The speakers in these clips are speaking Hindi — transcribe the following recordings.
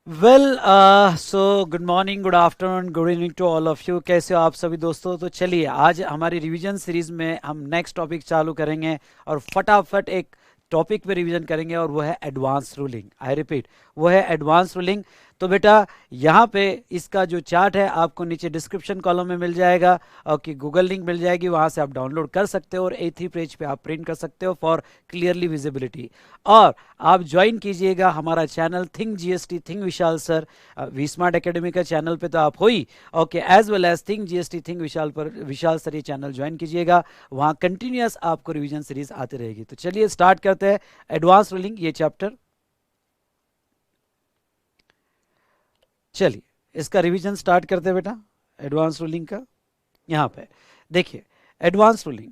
Well so good morning, good afternoon, good evening to all of you. कैसे हो आप सभी दोस्तों? तो चलिए आज हमारी रिवीजन सीरीज में हम नेक्स्ट टॉपिक चालू करेंगे और फटाफट एक टॉपिक पे रिवीजन करेंगे और वो है एडवांस रूलिंग। आई रिपीट, वो है एडवांस रूलिंग। तो बेटा यहाँ पे इसका जो चार्ट है आपको नीचे डिस्क्रिप्शन कॉलम में मिल जाएगा और कि गूगल लिंक मिल जाएगी, वहाँ से आप डाउनलोड कर सकते हो और A3 पेज पे आप प्रिंट कर सकते हो फॉर क्लियरली विजिबिलिटी। और आप ज्वाइन कीजिएगा हमारा channel think GST, think Vishal sir, V smart academy का चैनल पे तो आप हो ही, okay, as well as think GST, think Vishal पर विशाल सर ये चैनल ज्वाइन कीजिएगा। वहाँ कंटिन्यूस आपको रिवीजन सीरीज आती रहेगी। तो चलिए स्टार्ट करते हैं एडवांस रूलिंग ये चैप्टर। चलिए इसका रिवीजन स्टार्ट करते हैं बेटा, एडवांस रूलिंग का। यहाँ पे देखिए एडवांस रूलिंग,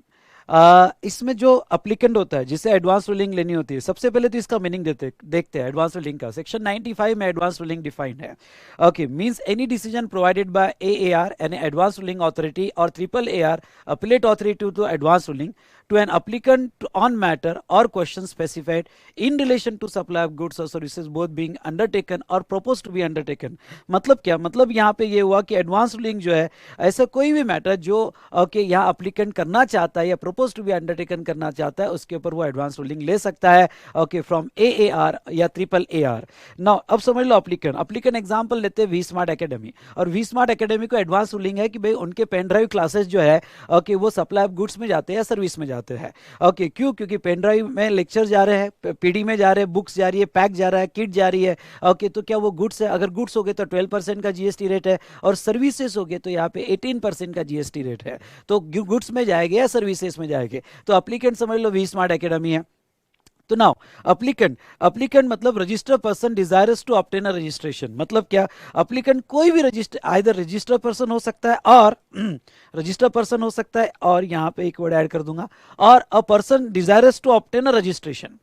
इसमें जो अप्लीकेंट होता है जिसे एडवांस रूलिंग लेनी होती है, सबसे पहले तो इसका मीनिंग देखते हैं एडवांस रूलिंग का। सेक्शन 95 में एडवांस रूलिंग डिफाइंड है। Okay, means any decision provided by AR an advance ruling authority और triple AR appellate authority to advance ruling to an applicant on matter or question specified in relation to supply of goods or services both being undertaken or proposed to be undertaken। मतलब क्या? मतलब यहाँ पे ये हुआ कि एडवांस रूलिंग जो है ऐसा कोई भी मैटर जो ओके यहाँ अप्लीकेंट करना चाहता है या प्रपोज टू बी अंडरटेकन करना चाहता है उसके ऊपर वो एडवांस रूलिंग ले सकता है, ओके, फ्रॉम AAR या ट्रिपल AR। नाउ अब समझ लो अप्लीकेंट। अप्लीकेंट एग्जांपल लेते हैं वी स्मार्ट एकेडमी, और वी स्मार्ट एकेडमी को एडवांस रूलिंग है कि भाई उनके पेन ड्राइव क्लासेस जो है ओके वो सप्लाई ऑफ गुड्स में जाते हैं या सर्विस में जाते हैं। ओके, क्यों? क्योंकि पेन ड्राइव में लेक्चर जा रहे हैं, PD में जा रहे हैं, बुक्स जा रही है, पैक जा रहा है, किट जा रही है। ओके, तो क्या वो गुड्स है? अगर गुड्स हो गए तो 12% का GST रेट है, और सर्विसेज हो गए तो यहाँ पे 18% का GST रेट है। तो गुड्स में जाएंगे या सर्विसेज में जाएंगे? तो अप्लीकेंट समझ लो वी स्मार्ट एकेडमी है। तो नाउ अप्लीकेंट, अप्लीकेंट मतलब registered person desires to obtain a registration. मतलब क्या? अप्लीकेंट कोई भी रजिस्टर, आइदर रजिस्टर्ड पर्सन हो सकता है और रजिस्टर्ड पर्सन हो सकता है, और यहाँ पे एक वर्ड ऐड कर दूंगा, और a person desires to obtain a registration.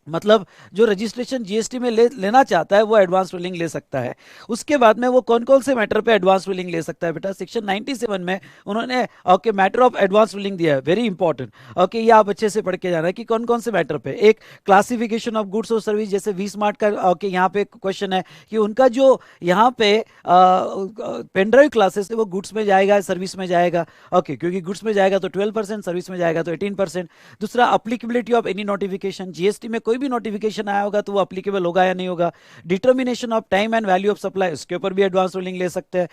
मतलब जो रजिस्ट्रेशन GST में लेना चाहता है वो एडवांस रूलिंग ले सकता है। उसके बाद में वो कौन कौन से मैटर पे एडवांस रूलिंग ले सकता है बेटा? सेक्शन 97 में उन्होंने okay matter of advance ruling दिया है, वेरी इंपॉर्टेंट। ओके, ये आप अच्छे से पढ़ के जाना है कि कौन कौन से मैटर पे। एक, क्लासिफिकेशन ऑफ गुड्स और सर्विस, जैसे वी स्मार्ट का ओके यहाँ पे क्वेश्चन है कि उनका जो यहाँ पे पेन ड्राइव क्लासेस है वो गुड्स में जाएगा सर्विस में जाएगा। ओके, क्योंकि गुड्स में जाएगा तो 12%, सर्विस में जाएगा तो 18%। दूसरा, applicability of any notification, GST में कोई भी नोटिफिकेशन आया होगा तो वो अप्लीकेबल होगा या नहीं होगा। Determination of time and value of supply, उसके ऊपर भी एडवांस रूलिंग ले सकते हैं।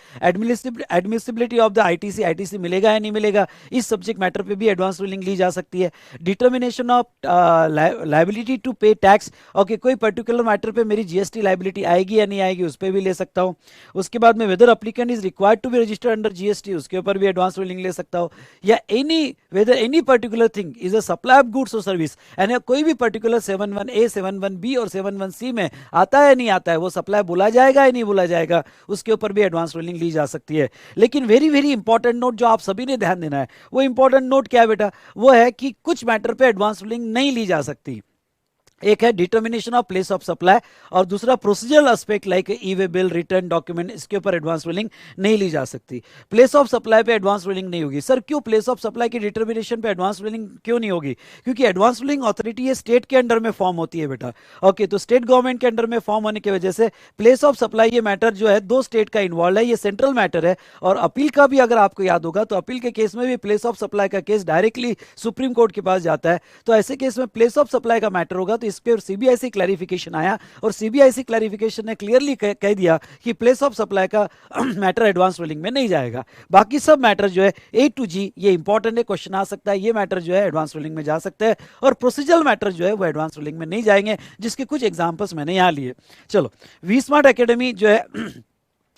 एडमिसिबिलिटी ऑफ द ITC मिलेगा या नहीं मिलेगा, इस सब्जेक्ट मैटर पे भी एडवांस रूलिंग ली जा सकती है। डिटर्मिनेशन ऑफ लाइबिलिटी टू पे टैक्स, ओके, कोई पर्टिकुलर मैटर पे मेरी GST लाइबिलिटी आएगी या नहीं आएगी, उस पर भी ले सकता हूँ। उसके बाद में whether applicant is required to be registered under GST, उसके ऊपर भी एडवांस रूलिंग ले सकता हूँ। या whether any particular thing is a supply of goods और सर्विस, यानी कोई भी पर्टिकुलर 71A 71B और 71C में आता है नहीं आता है, वो सप्लाई बोला जाएगा या नहीं बोला जाएगा, उसके ऊपर भी एडवांस रूलिंग ली जा सकती है। लेकिन वेरी वेरी इंपॉर्टेंट नोट जो आप सभी ने ध्यान देना है, वो इंपॉर्टेंट नोट क्या है बेटा? वो है कि कुछ मैटर पे एडवांस रूलिंग नहीं ली जा सकती। एक है determination of place of supply, और दूसरा प्रोसीजरल एस्पेक्ट लाइक ई वे बिल, रिटर्न डॉक्यूमेंट, इसके ऊपर एडवांस रूलिंग नहीं ली जा सकती। प्लेस ऑफ सप्लाई पे एडवांस रूलिंग नहीं होगी। सर क्यों? प्लेस ऑफ सप्लाई की डिटर्मिनेशन पे एडवांस रूलिंग क्यों नहीं होगी? क्योंकि एडवांस रूलिंग अथॉरिटी ये स्टेट के अंडर में फॉर्म होती है बेटा। ओके, तो स्टेट गवर्नमेंट के अंडर में फॉर्म होने की वजह से प्लेस ऑफ सप्लाई ये मैटर जो है दो स्टेट का इन्वॉल्व है, ये सेंट्रल मैटर है। और अपील का भी अगर आपको याद होगा तो अपील के केस में भी प्लेस ऑफ सप्लाई का केस डायरेक्टली सुप्रीम कोर्ट के पास जाता है। तो ऐसे केस में प्लेस ऑफ सप्लाई का मैटर होगा तो इस पर CBIC क्लैरिफिकेशन आया, और CBIC क्लैरिफिकेशन ने क्लियरली कह दिया कि प्लेस ऑफ सप्लाई का मैटर एडवांस रूलिंग में नहीं जाएगा। बाकी सब मैटर जो है A to G, ये इंपॉर्टेंट है, क्वेश्चन आ सकता है, ये मैटर जो है एडवांस रूलिंग में जा सकते हैं, और प्रोसीजरल मैटर जो है वो एडवांस रूलिंग में नहीं जाएंगे, जिसके कुछ एग्जांपल्स मैंने यहां लिए। चलो, वी स्मार्ट एकेडमी जो है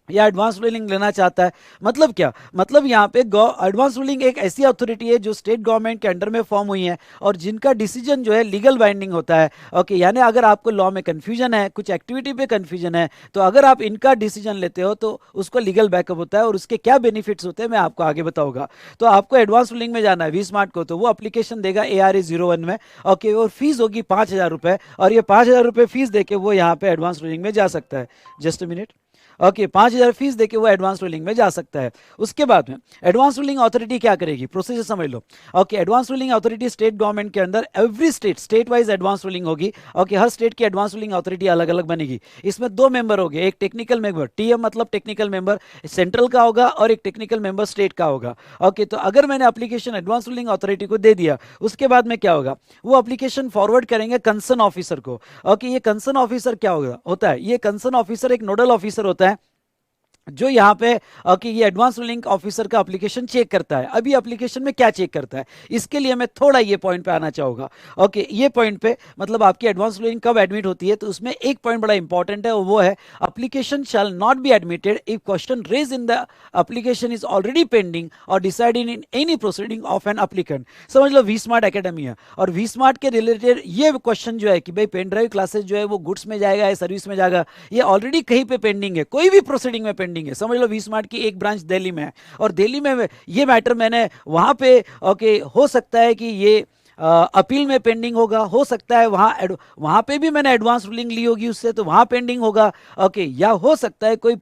या एडवांस रूलिंग लेना चाहता है। मतलब क्या? मतलब यहाँ पे एडवांस रूलिंग एक ऐसी अथॉरिटी है जो स्टेट गवर्नमेंट के अंडर में फॉर्म हुई है और जिनका डिसीजन जो है लीगल बाइंडिंग होता है। ओके, यानी अगर आपको लॉ में कंफ्यूजन है, कुछ एक्टिविटी पे कंफ्यूजन है, तो अगर आप इनका डिसीजन लेते हो तो उसको लीगल बैकअप होता है, और उसके क्या बेनिफिट्स होते हैं मैं आपको आगे बताऊंगा। तो आपको एडवांस रूलिंग में जाना है वी स्मार्ट को, तो वो अप्लीकेशन देगा ARA 01 में। ओके, और फीस होगी 5,000 रुपए, और ये 5,000 रुपए फीस देके वो यहाँ पे एडवांस रूलिंग में जा सकता है। Just a minute, okay, 5,000 fees देके वो एडवांस रूलिंग में जा सकता है। उसके बाद में एडवांस रूलिंग अथॉरिटी क्या करेगी, प्रोसीजर समझ लो। Okay, advance ruling authority state government के अंदर every state wise advance ruling होगी। ओके, हर स्टेट की एडवांस रूलिंग अथॉरिटी अलग अलग बनेगी। इसमें दो मेंबर होंगे, एक टेक्निकल मेंबर, टीएम मतलब टेक्निकल मेंबर सेंट्रल का होगा, और एक टेक्निकल मेंबर स्टेट का होगा। ओके, तो अगर मैंने एप्लीकेशन एडवांस रूलिंग अथॉरिटी को दे दिया, उसके बाद में क्या होगा, वो एप्लीकेशन फॉरवर्ड करेंगे कंसर्न ऑफिसर को। ओके, ये कंसर्न ऑफिसर क्या होता है, ये कंसर्न ऑफिसर एक नोडल ऑफिसर होता है, जो यहाँ पे कि ये एडवांस रूलिंग ऑफिसर का एप्लीकेशन चेक करता है। अभी एप्लीकेशन में क्या चेक करता है, इसके लिए मैं थोड़ा ये पॉइंट पे आना चाहूंगा। ओके, ये पॉइंट पे मतलब आपकी एडवांस रूलिंग कब एडमिट होती है, तो उसमें एक पॉइंट बड़ा इंपॉर्टेंट है, वो है application shall not be admitted if question raise in the application is already pending और decided in any proceeding of an applicant. समझ लो वी स्मार्ट एकेडमी है, और वी स्मार्ट के रिलेटेड ये क्वेश्चन जो है कि भाई पेन ड्राइव क्लासेस जो है वो गुड्स में जाएगा या सर्विस में जाएगा, ये ऑलरेडी कहीं पे पेंडिंग है, कोई भी प्रोसीडिंग में पेंडिंग है। समझ लो वी स्मार्ट की एक ब्रांच दिल्ली में है, और दिल्ली में ये मैटर मैंने वहां पे ओके, हो सकता है कि ये अपील में पेंडिंग होगा, हो सकता है वहां पे भी मैंने एडवांस रूलिंग ली होगी उससे, तो वहां पेंडिंग होगा। ओके, या हो सकता है कोई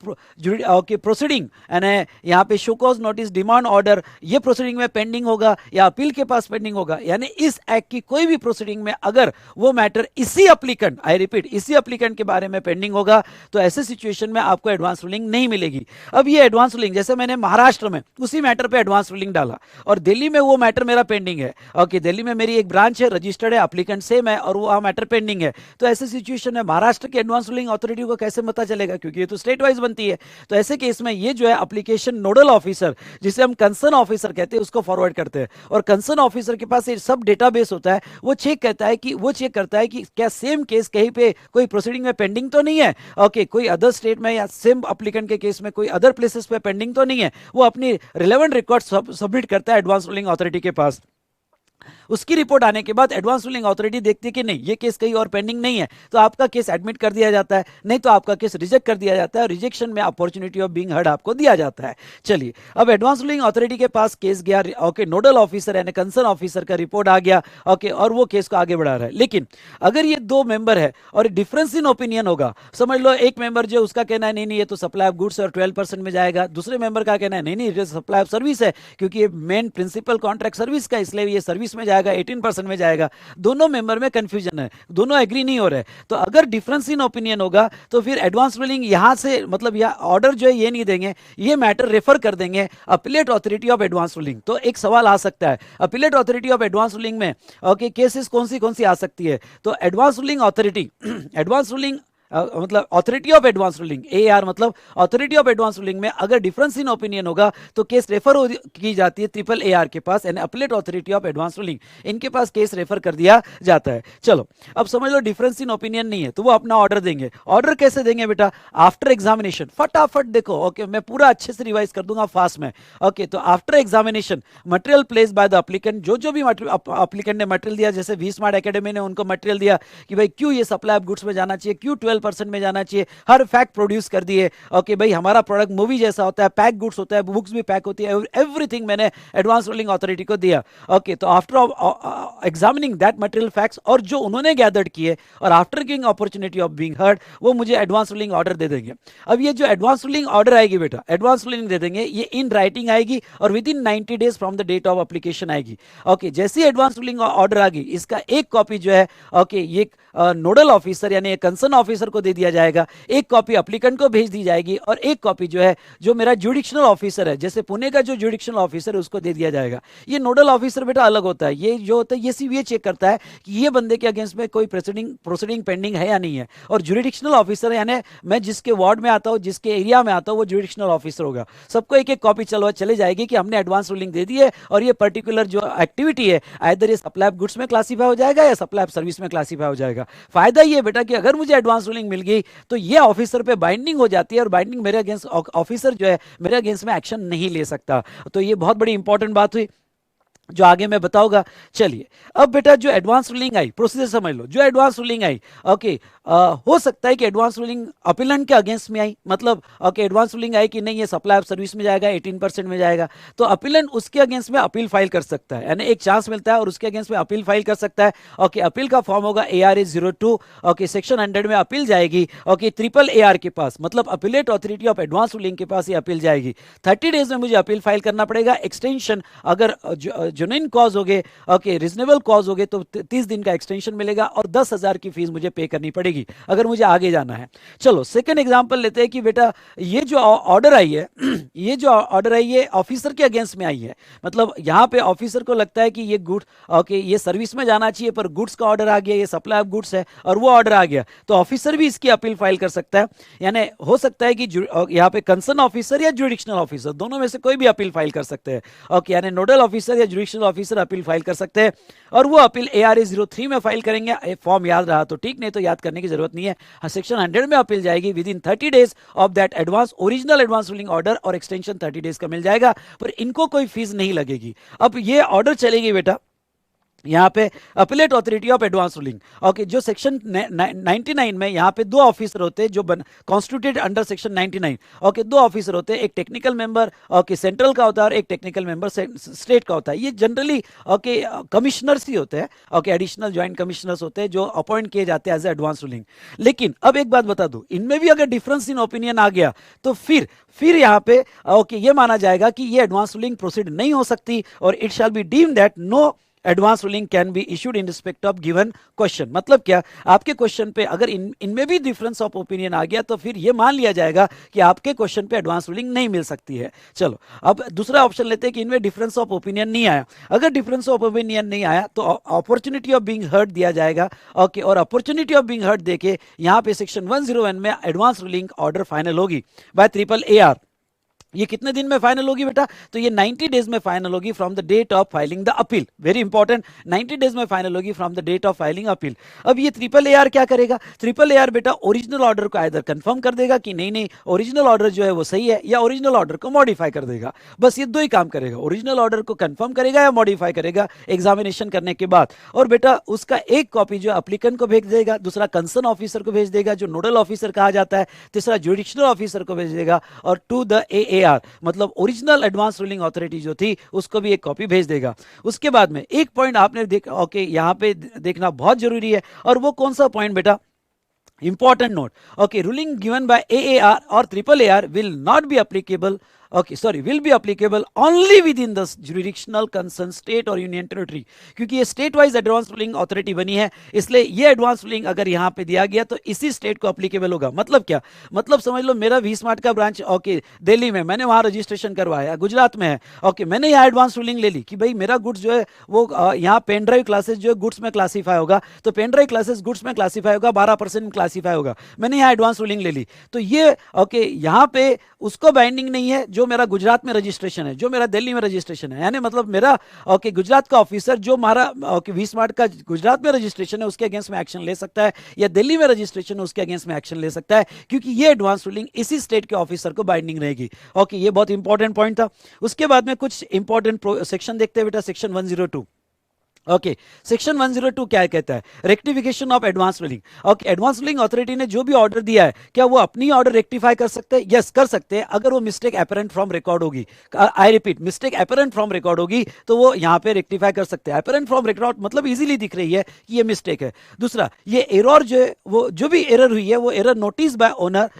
ओके प्रोसीडिंग यानी यहाँ पे show cause notice demand order, ये प्रोसीडिंग में पेंडिंग होगा, या अपील के पास पेंडिंग होगा। यानी इस एक्ट की कोई भी प्रोसीडिंग में अगर वो मैटर इसी एप्लीकेंट, आई रिपीट, इसी एप्लीकेंट के बारे में पेंडिंग होगा, तो ऐसे सिचुएशन में आपको एडवांस रूलिंग नहीं मिलेगी। अब ये एडवांस रूलिंग, जैसे मैंने महाराष्ट्र में उसी मैटर पे एडवांस रूलिंग डाला, और दिल्ली में वो मैटर मेरा पेंडिंग है। ओके, दिल्ली में मेरी एक ब्रांच है, रजिस्टर्ड है, एप्लीकेंट सेम है, और वो मैटर पेंडिंग है। तो ऐसे सिचुएशन में महाराष्ट्र की एडवांस रूलिंग अथॉरिटी को कैसे पता चलेगा, क्योंकि ये तो स्टेट वाइज बनती है। तो ऐसे केस में ये जो है एप्लीकेशन नोडल ऑफिसर, जिसे हम कंसर्न ऑफिसर कहते हैं, उसको फॉरवर्ड करते हैं, और कंसर्न ऑफिसर के पास ये सब डेटाबेस होता है। वो चेक करता है कि क्या सेम केस कहीं पे कोई प्रोसीडिंग में पेंडिंग तो नहीं है। ओके, कोई अदर स्टेट में या सेम एप्लीकेंट के केस में कोई अदर प्लेसेस पे पेंडिंग तो नहीं है। वो अपनी रिलेवेंट रिकॉर्ड सबमिट करता है एडवांस रूलिंग अथॉरिटी के पास। उसकी रिपोर्ट आने के बाद एडवांस रूलिंग अथॉरिटी देखती है कि नहीं, ये केस कहीं और पेंडिंग नहीं है, तो आपका केस एडमिट कर दिया जाता है, नहीं तो आपका केस रिजेक्ट कर दिया जाता है, और रिजेक्शन में अपॉर्चुनिटी ऑफ बीइंग हर्ड आपको दिया जाता है। चलिए, अब एडवांस रूलिंग अथॉरिटी के पास केस गया, ओके, नोडल ऑफिसर यानी कंसर्न ऑफिसर का रिपोर्ट आ गया, ओके, और वो केस को आगे बढ़ा रहा है। लेकिन अगर ये दो मेंबर है और डिफरेंस इन ओपिनियन होगा, समझ लो एक मेंबर जो उसका कहना है नहीं ये तो सप्लाई ऑफ गुड्स और 12% में जाएगा, दूसरे मेंबर का कहना है नहीं ये सप्लाई ऑफ सर्विस है, क्योंकि ये मेन प्रिंसिपल कॉन्ट्रैक्ट सर्विस का, इसलिए ये सर्विस में जाएगा, 18% में जाएगा। दोनों मेंबर में कंफ्यूजन है, दोनों एग्री नहीं हो रहे। तो अगर डिफरेंस इन ओपिनियन होगा, तो फिर एडवांस रूलिंग यहां से मतलब या ऑर्डर जो है ये नहीं देंगे, ये मैटर रेफर कर देंगे appellate authority of advance ruling. तो एक सवाल आ सकता है, appellate authority of advance ruling में ओके केसेस कौन सी आ सकती है, तो advance ruling authority advance ruling मतलब authority of advance ruling, AR मतलब अथॉरिटी ऑफ एडवांस रूलिंग में अगर डिफरेंस इन ओपिनियन होगा, तो केस रेफर की जाती है ट्रिपल एआर के पास, यानी appellate authority of advance ruling, इनके पास केस रेफर कर दिया जाता है। चलो, अब समझ लो डिफरेंस इन ओपिनियन नहीं है, तो वो अपना ऑर्डर देंगे। ऑर्डर कैसे देंगे बेटा, आफ्टर एग्जामिनेशन। फटाफट देखो, ओके, मैं पूरा अच्छे से रिवाइज कर दूंगा फास्ट में। ओके, तो after examination material place by the applicant, जो भी एप्लीकेंट ने मटेरियल दिया, जैसे वी स्मार्ट एकेडमी ने उनको मटेरियल दिया कि भाई क्यों ये सप्लाई ऑफ गुड्स में जाना चाहिए, क्यों 12% में जाना चाहिए, हर फैक्ट प्रोड्यूस कर दिए। ओके भाई, हमारा प्रोडक्ट मूवी जैसा होता है, पैक गुड्स होता है, बुक्स भी पैक होती है, एवरीथिंग मैंने एडवांस रूलिंग अथॉरिटी को दिया। ओके, तो after examining that material facts, और जो उन्होंने गैदर्ड किए, और after giving opportunity of being heard, वो मुझे एडवांस रूलिंग ऑर्डर दे देंगे। अब ये जो एडवांस रूलिंग ऑर्डर आएगी बेटा, एडवांस रूलिंग दे देंगे, ये इन राइटिंग आएगी और within 90 days from the date of application आएगी। ओके, जैसे ही एडवांस रूलिंग ऑर्डर आ गई, इसका एक कॉपी जो है ओके ये नोडल ऑफिसर यानी कंसर्न ऑफिसर को दे दिया जाएगा, एक कॉपी एप्लीकेंट को भेज दी जाएगी, और एक कॉपी जो है जो मेरा जुडिक्शनल ऑफिसर है, जैसे पुणे का जो जुडिक्शनल ऑफिसर है उसको दे दिया जाएगा। ये नोडल ऑफिसर बेटा अलग होता है, ये जो होता है ये सिर्फ ये चेक करता है कि ये बंदे के अगेंस्ट में कोई प्रोसीडिंग पेंडिंग है या नहीं है, और जुडिक्शनल ऑफिसर यानी मैं जिसके वार्ड में आता हूँ, जिसके एरिया में आता हूँ, वो जुडिक्शनल ऑफिसर होगा। सबको एक एक कॉपी चले जाएगी कि हमने एडवांस रूलिंग दे दी है, और ये पर्टिकुलर जो एक्टिविटी है आइदर ये सप्लाई ऑफ गुड्स में क्लासीफाई हो जाएगा या सप्लाई ऑफ सर्विस में क्लासीफाई हो जाएगा। फायदा ये बेटा कि अगर मुझे एडवांस रूलिंग मिल गई, तो ये ऑफिसर पे बाइंडिंग हो जाती है, और बाइंडिंग मेरे अगेंस्ट ऑफिसर जो है मेरे अगेंस्ट में एक्शन नहीं ले सकता। तो ये बहुत बड़ी इंपॉर्टेंट बात हुई। जो आगे मैं बताऊंगा। चलिए, अब बेटा जो एडवांस रूलिंग आई, प्रोसीजर समझ लो। जो एडवांस रूलिंग आई, ओके, हो सकता है कि एडवांस रूलिंग अपीलेंट के अगेंस्ट में आई, मतलब ओके एडवांस रूलिंग आई कि नहीं ये सप्लाई ऑफ सर्विस में जाएगा, 18% में जाएगा, तो अपीलेंट उसके अगेंस्ट में अपील फाइल कर सकता है, यानी एक चांस मिलता है और उसके अगेंस्ट में अपील फाइल कर सकता है। ओके, अपील का फॉर्म होगा ARA 02। ओके, सेक्शन 100 में अपील जाएगी, ओके, ट्रिपल AR के पास, मतलब appellate authority of advance ruling के पास ये अपील जाएगी। 30 डेज में मुझे अपील फाइल करना पड़ेगा। एक्सटेंशन अगर जेन्युइन कॉज हो गए, ओके, रीजनेबल कॉज हो गए, तो 30 दिन का एक्सटेंशन मिलेगा और 10,000 की फीस मुझे पे करनी पड़ेगी अगर मुझे आगे जाना है। चलो सेकंड एग्जांपल लेते हैं कि बेटा ये जो ऑर्डर आई है ये जो ऑर्डर आई है ऑफिसर के अगेंस्ट में आई है, मतलब यहाँ पे ऑफिसर को लगता है कि ये गुड, ओके, ये सर्विस में जाना चाहिए पर गुड्स का ऑर्डर आ गया, ये सप्लाई ऑफ गुड्स है और वो ऑर्डर आ गया, तो ऑफिसर भी इसकी अपील फाइल कर सकता है। यानी हो सकता है कि यहाँ पे कंसर्न ऑफिसर या जुडिक्शनल ऑफिसर दोनों में से कोई भी अपील फाइल कर सकते हैं। ओके, यानी नोडल ऑफिसर या जुडिक्शनल ऑफिसर अपील फाइल कर सकते हैं और वो अपील ARA 03 में फाइल करेंगे। फॉर्म याद रहा तो ठीक, नहीं तो याद करने की जरूरत नहीं है। सेक्शन 100 में अपील जाएगी with in 30 days of that advance original advance ruling order, और एक्सटेंशन 30 डेज का मिल जाएगा, पर इनको कोई फीस नहीं लगेगी। अब ये ऑर्डर चलेगी बेटा यहाँ पे appellate authority of advance ruling. Okay, जो सेक्शन 99 में यहाँ पे दो ऑफिसर होते हैं जो कॉन्स्टिट्यूटेड अंडर सेक्शन 99। ओके, दो ऑफिसर होते हैं, एक टेक्निकल मेंबर ओके सेंट्रल का होता है और एक टेक्निकल मेंबर स्टेट का होता है। ये जनरली ओके कमिश्नर्स ही होते हैं, ओके, एडिशनल ज्वाइंट कमिश्नर्स होते हैं जो अपॉइंट किए जाते हैं एज एडवांस रूलिंग। लेकिन अब एक बात बता दूं, इनमें भी अगर डिफरेंस इन ओपिनियन आ गया तो फिर यहाँ पे ओके ये माना जाएगा कि ये एडवांस रूलिंग प्रोसीड नहीं हो सकती और it shall be deemed that no advance ruling can be issued in respect of given question. मतलब क्या, आपके क्वेश्चन पे अगर इनमें भी डिफरेंस ऑफ ओपिनियन आ गया तो फिर ये मान लिया जाएगा कि आपके क्वेश्चन पे एडवांस रूलिंग नहीं मिल सकती है। चलो अब दूसरा ऑप्शन लेते हैं कि इनमें डिफरेंस ऑफ ओपिनियन नहीं आया। अगर डिफरेंस ऑफ ओपिनियन नहीं आया तो अपॉर्चुनिटी ऑफ बीइंग हर्ड दिया जाएगा। ओके, और अपॉर्चुनिटी ऑफ बीइंग हर्ड देके यहाँ पे सेक्शन 101 में एडवांस रूलिंग ऑर्डर फाइनल होगी बाय ट्रिपल AR। ये कितने दिन में फाइनल होगी बेटा, तो ये 90 डेज में फाइनल होगी from the date of filing the appeal. Very important, 90 days में फाइनल होगी from the date of filing appeal. अब ये ट्रिपल AR क्या करेगा, ट्रिपल AR बेटा ओरिजिनल ऑर्डर को आइदर कंफर्म कर देगा कि नहीं ओरिजिनल ऑर्डर जो है वो सही है, या ओरिजिनल ऑर्डर को मॉडिफाई कर देगा। बस ये दो ही काम करेगा, ओरिजिनल ऑर्डर को कंफर्म करेगा या मॉडिफाई करेगा एग्जामिनेशन करने के बाद। और बेटा उसका एक कॉपी जो अप्लीकेंट को भेज देगा, दूसरा कंसर्न ऑफिसर को भेज देगा जो नोडल ऑफिसर कहा जाता है, तीसरा जुडिशनल ऑफिसर को भेज देगा, और टू द AAR मतलब ओरिजिनल एडवांस रूलिंग अथॉरिटी जो थी उसको भी एक कॉपी भेज देगा। उसके बाद में एक पॉइंट आपने ओके यहाँ पे देखना बहुत जरूरी है, और वो कौन सा पॉइंट बेटा, important note. Okay, ruling given by AAR और triple AR will not be applicable, will be applicable only within the jurisdictional concern state और यूनियन टेरिटरी। क्योंकि ये state wise advance ruling authority बनी है, इसलिए ये एडवांस रूलिंग अगर यहाँ पे दिया गया तो इसी स्टेट को अप्लीकेबल होगा। मतलब क्या, मतलब समझ लो मेरा वी स्मार्ट का ब्रांच ओके दिल्ली में, मैंने वहां रजिस्ट्रेशन करवाया, गुजरात में है, ओके, मैंने यहाँ एडवांस रूलिंग ले ली कि भाई मेरा गुड्स जो है वो यहाँ पेन ड्राइव क्लासेस जो है गुड्स में क्लासीफाई होगा, तो पेन ड्राइव क्लासेस गुड्स में क्लासीफाई होगा, 12% में क्लासीफाई होगा, मैंने यहाँ एडवांस रूलिंग ले ली, तो ये ओके यहाँ पे उसको बाइंडिंग नहीं है जो मेरा गुजरात में रजिस्ट्रेशन है, जो मेरा दिल्ली में रजिस्ट्रेशन है। यानी मतलब मेरा ओके गुजरात का ऑफिसर जो हमारा ओके वी स्मार्ट का गुजरात में रजिस्ट्रेशन है उसके अगेंस्ट में एक्शन ले सकता है, या दिल्ली में रजिस्ट्रेशन है उसके अगेंस्ट में एक्शन ले सकता है, क्योंकि ये एडवांस रूलिंग इसी स्टेट के ऑफिसर को बाइंडिंग रहेगी। ओके, ये बहुत इंपॉर्टेंट पॉइंट था। उसके बाद में कुछ इंपॉर्टेंट सेक्शन देखते हैं बेटा, सेक्शन 102। ओके, सेक्शन 102 क्या कहता है, rectification of advance ruling. Okay, advance ruling authority ने जो भी ऑर्डर दिया है क्या वो अपनी ऑर्डर रेक्टिफाई कर सकते हैं? यस, कर सकते हैं, अगर वो मिस्टेक अपरेंट फ्रॉम रिकॉर्ड होगी। I repeat, mistake apparent from record होगी तो वो यहाँ पे रेक्टिफाई कर सकते हैं। अपरेंट फ्रॉम रिकॉर्ड मतलब इजीली दिख रही है कि ये मिस्टेक है। दूसरा, ये एरर जो है वो जो भी एरर हुई है वो error notice bye owner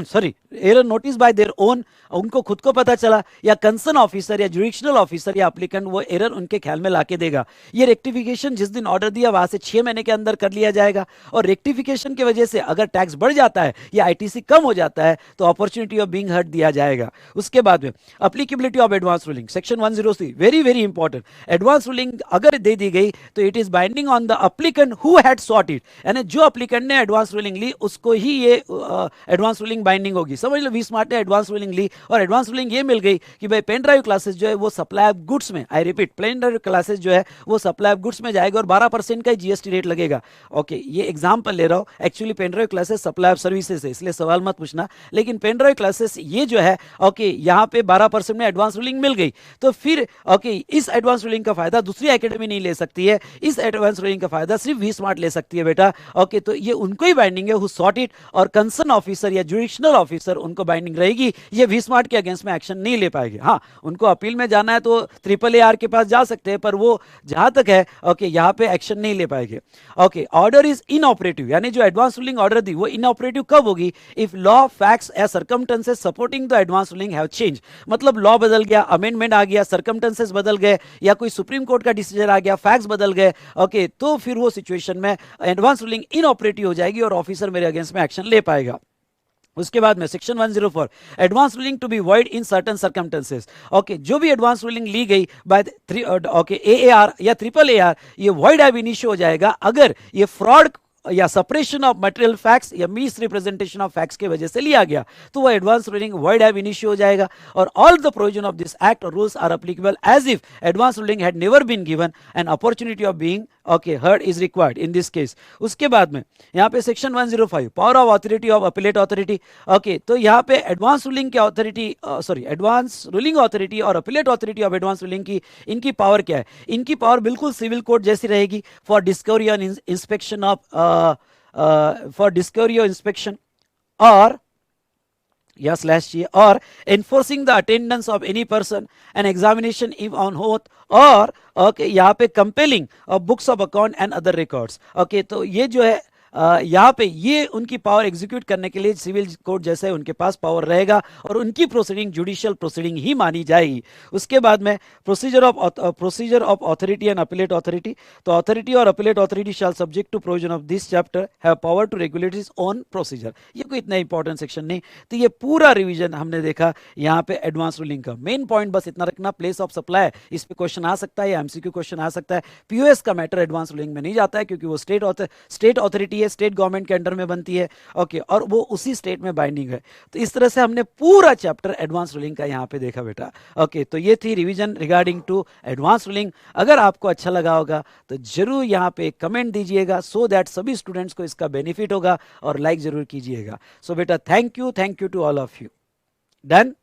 sorry error notice bye their own, उनको खुद को पता चला, या कंसर्न ऑफिसर या जुडिशनल ऑफिसर या एप्लीकेंट वो एरर उनके ख्याल में लाके देगा। ये रेक्टिफिकेशन जिस दिन ऑर्डर दिया वहां से 6 महीने के अंदर कर लिया जाएगा, और रेक्टिफिकेशन की वजह से अगर टैक्स बढ़ जाता है या आईटीसी कम हो जाता है तो अपॉर्चुनिटी ऑफ बीइंग हर्ट दिया जाएगा। उसके बाद में applicability of advance ruling, section 103, very very important. Advance ruling अगर दे दी गई तो it is binding on the applicant who had sought it, यानी जो एप्लीकेंट ने एडवांस रूलिंग ली उसको ही ये एडवांस रूलिंग बाइंडिंग होगी। समझ लो वी स्मार्ट ने एडवांस रूलिंग ली और एडवांस रूलिंग ये मिल गई कि भाई पेन ड्राइव क्लासेस जो है वो सप्लाई ऑफ गुड्स में, I repeat, pen drive classes जो है वो सप्लाई ऑफ गुड्स में जाएगा और 12% का जीएसटी रेट लगेगा। ओके, ये एग्जांपल ले रहा हूँ, actually pen drive classes supply of services है, इसलिए सवाल मत पूछना, लेकिन पेनड्राइव क्लासेस ये जो है ओके यहाँ पे 12% में एडवांस रूलिंग मिल गई, तो फिर ओके इस एडवांस रूलिंग का फायदा दूसरी एकेडमी नहीं ले सकती है, इस एडवांस रूलिंग का फायदा सिर्फ वी स्मार्ट ले सकती है बेटा। ओके, तो ये उनको ही बाइंडिंग है हु सॉट इट, और कंसर्न ऑफिसर या जुडिशनल ऑफिसर उनको बाइंडिंग रहेगी, ये वी स्मार्ट के अगेंस्ट में एक्शन नहीं ले पाएगी। हाँ, उनको अपील में जाना है तो AAAR के पास जा सकते हैं, पर वो जहां तक है ओके यहाँ पे एक्शन नहीं ले पाएंगे। ओके, ऑर्डर इज इनऑपरेटिव, यानी जो एडवांस रूलिंग ऑर्डर दी वो इनऑपरेटिव कब होगी? इफ लॉ, फैक्ट्स या circumstances supporting the advance ruling have change, मतलब लॉ बदल गया, अमेंडमेंट आ गया, सर्कमस्टेंसेस बदल गए, या कोई सुप्रीम कोर्ट का डिसीजन आ गया, फैक्ट्स बदल गए, ओके, तो फिर वो सिचुएशन में एडवांस रूलिंग इनऑपरेटिव हो जाएगी और ऑफिसर मेरे अगेंस्ट में एक्शन ले पाएगा। उसके बाद में section 104, advance ruling to be void in certain circumstances. Okay, जो भी एडवांस रूलिंग ली गई बाय ओके AAR या AAAR, ये वॉइड एब इनिशियो हो जाएगा अगर ये फ्रॉड या सपरेशन ऑफ मटेरियल फैक्ट्स या मिस रिप्रेजेंटेशन ऑफ फैक्ट्स की वजह से लिया गया, तो वो advance ruling void ab initio हो जाएगा। और all the provision of this act और rules are applicable as if advance ruling had never been given an opportunity of being okay heard is required in this case. उसके बाद में यहाँ पे section 105, power of authority of appellate authority. Okay, तो यहाँ पे एडवांस रूलिंग की अथॉरिटी एडवांस रूलिंग अथॉरिटी और appellate authority of advance ruling की इनकी पावर क्या है? इनकी पावर बिल्कुल सिविल कोर्ट जैसी रहेगी, फॉर डिस्कवरी और इंस्पेक्शन ऑफ फॉर डिस्कवरी और इंस्पेक्शन और या स्लैश चाहिए, और enforcing the attendance of any person and examination if on होथ, और ओके यहाँ पे compelling of books of account and other records. Okay, तो ये जो है यहाँ पे ये उनकी पावर एग्जीक्यूट करने के लिए सिविल कोर्ट जैसे उनके पास पावर रहेगा और उनकी प्रोसीडिंग जुडिशियल प्रोसीडिंग ही मानी जाएगी। उसके बाद में procedure of authority and appellate authority, तो अथॉरिटी और appellate authority shall subject to provision of this chapter have power to regulate his own procedure. ये कोई इतना इंपॉर्टेंट सेक्शन नहीं, तो ये पूरा रिविजन हमने देखा यहाँ पे एडवांस रूलिंग का। मेन पॉइंट बस इतना रखना, प्लेस ऑफ सप्लाई, इस पे क्वेश्चन आ सकता है या एमसीक्यू क्वेश्चन आ सकता है। पीओएस का मैटर एडवांस रूलिंग में नहीं जाता है क्योंकि वो स्टेट अथॉरिटी है, स्टेट गवर्नमेंट के अंडर में बनती है। ओके, और वो उसी स्टेट में बाइंडिंग है। तो इस तरह से हमने पूरा चैप्टर एडवांस रूलिंग का यहाँ पे देखा बेटा। ओके, तो ये थी revision regarding to advance ruling. अगर आपको अच्छा लगा होगा तो जरूर यहाँ पे कमेंट दीजिएगा, सो दैट सभी स्टूडेंट्स को इसका बेनिफिट होगा, और लाइक जरूर कीजिएगा। सो बेटा thank you to all of you. Done.